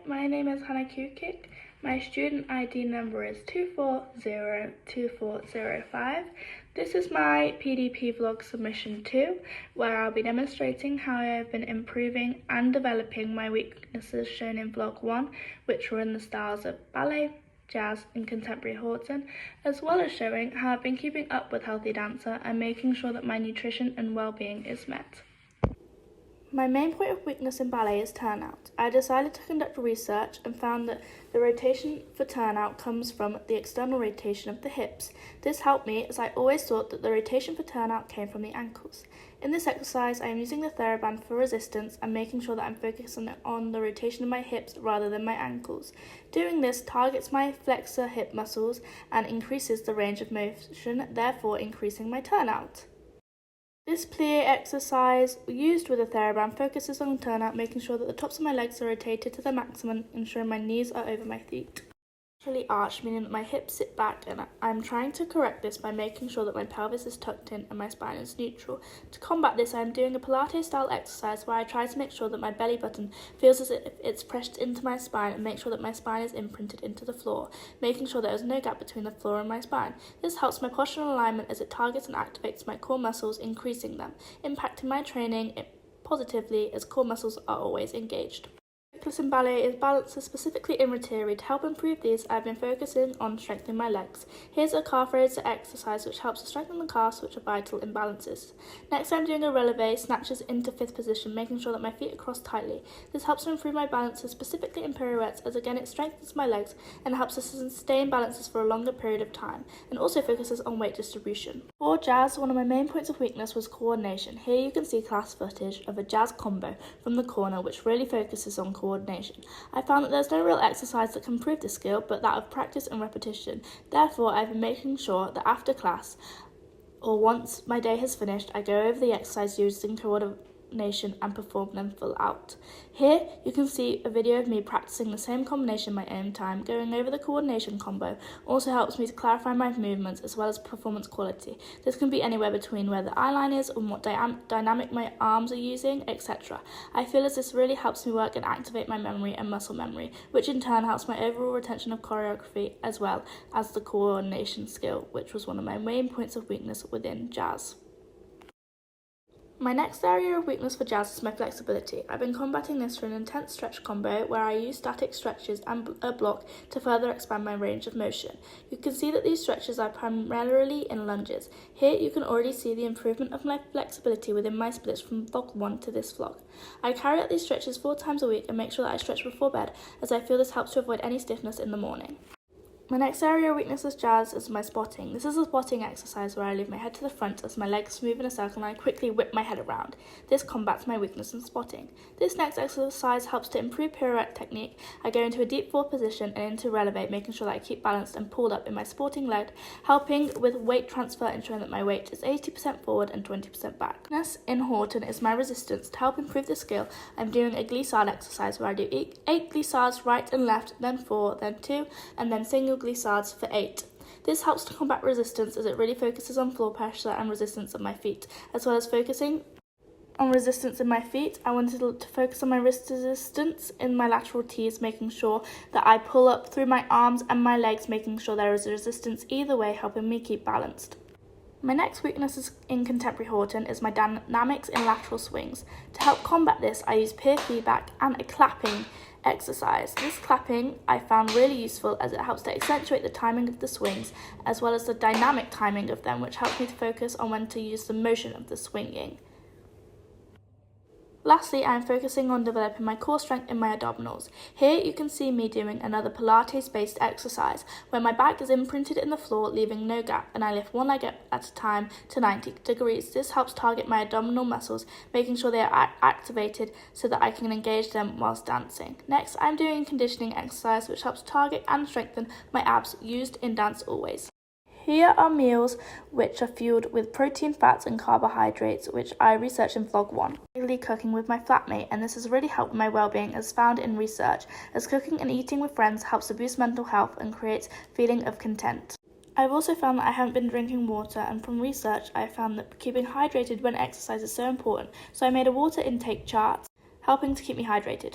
my name is Hannah Kukik. My student ID number is 2402405. This is my PDP vlog submission 2, where I'll be demonstrating how I have been improving and developing my weaknesses shown in vlog 1, which were in the styles of ballet, jazz and contemporary Horton, as well as showing how I've been keeping up with Healthy Dancer and making sure that my nutrition and well-being is met. My main point of weakness in ballet is turnout. I decided to conduct research and found that the rotation for turnout comes from the external rotation of the hips. This helped me as I always thought that the rotation for turnout came from the ankles. In this exercise, I am using the TheraBand for resistance and making sure that I'm focusing on the rotation of my hips rather than my ankles. Doing this targets my flexor hip muscles and increases the range of motion, therefore increasing my turnout. This plie exercise used with a TheraBand focuses on turnout, making sure that the tops of my legs are rotated to the maximum, ensuring my knees are over my feet. Actually arched, meaning that my hips sit back, and I'm trying to correct this by making sure that my pelvis is tucked in and my spine is neutral. To combat this, I'm doing a Pilates style exercise where I try to make sure that my belly button feels as if it's pressed into my spine and make sure that my spine is imprinted into the floor, making sure there is no gap between the floor and my spine. This helps my postural alignment as it targets and activates my core muscles, increasing them, impacting my training positively as core muscles are always engaged. Weakness in ballet is balances, specifically in rotary. To help improve these, I've been focusing on strengthening my legs. Here's a calf raiser exercise which helps to strengthen the calves, which are vital in balances. Next, I'm doing a releve, snatches into 5th position, making sure that my feet are crossed tightly. This helps to improve my balances, specifically in pirouettes, as again it strengthens my legs and helps us to sustain balances for a longer period of time, and also focuses on weight distribution. For jazz, one of my main points of weakness was coordination. Here you can see class footage of a jazz combo from the corner, which really focuses on coordination. I found that there's no real exercise that can improve this skill, but that of practice and repetition. Therefore, I've been making sure that after class, or once my day has finished, I go over the exercise using coordination and perform them full out. Here you can see a video of me practicing the same combination in my own time. Going over the coordination combo also helps me to clarify my movements as well as performance quality. This can be anywhere between where the eye line is and what dynamic my arms are using, etc. I feel as this really helps me work and activate my memory and muscle memory, which in turn helps my overall retention of choreography as well as the coordination skill, which was one of my main points of weakness within jazz. My next area of weakness for jazz is my flexibility. I've been combating this through an intense stretch combo where I use static stretches and a block to further expand my range of motion. You can see that these stretches are primarily in lunges. Here you can already see the improvement of my flexibility within my splits from vlog 1 to this vlog. I carry out these stretches 4 times a week and make sure that I stretch before bed, as I feel this helps to avoid any stiffness in the morning. My next area of weakness as jazz is my spotting. This is a spotting exercise where I leave my head to the front as my legs move in a circle and I quickly whip my head around. This combats my weakness in spotting. This next exercise helps to improve pirouette technique. I go into a deep forward position and into releve, making sure that I keep balanced and pulled up in my sporting leg, helping with weight transfer, ensuring that my weight is 80% forward and 20% back. Weakness in Horton is my resistance. To help improve this skill, I'm doing a glissade exercise where I do 8 glissades right and left, then 4, then 2, and then single glissades for 8. This helps to combat resistance as it really focuses on floor pressure and resistance of my feet. As well as focusing on resistance in my feet, I wanted to focus on my wrist resistance in my lateral T's, making sure that I pull up through my arms and my legs, making sure there is resistance either way, helping me keep balanced. My next weakness in contemporary Horton is my dynamics in lateral swings. To help combat this, I use peer feedback and a clapping exercise. This clapping I found really useful as it helps to accentuate the timing of the swings as well as the dynamic timing of them, which helps me to focus on when to use the motion of the swinging. Lastly, I am focusing on developing my core strength in my abdominals. Here you can see me doing another Pilates-based exercise where my back is imprinted in the floor, leaving no gap, and I lift one leg up at a time to 90 degrees. This helps target my abdominal muscles, making sure they are activated so that I can engage them whilst dancing. Next, I'm doing a conditioning exercise which helps target and strengthen my abs, used in dance always. Here are meals which are fueled with protein, fats and carbohydrates, which I researched in vlog 1. Daily cooking with my flatmate, and this has really helped my well-being as found in research, as cooking and eating with friends helps to boost mental health and creates feeling of content. I've also found that I haven't been drinking water, and from research I found that keeping hydrated when exercise is so important, so I made a water intake chart helping to keep me hydrated.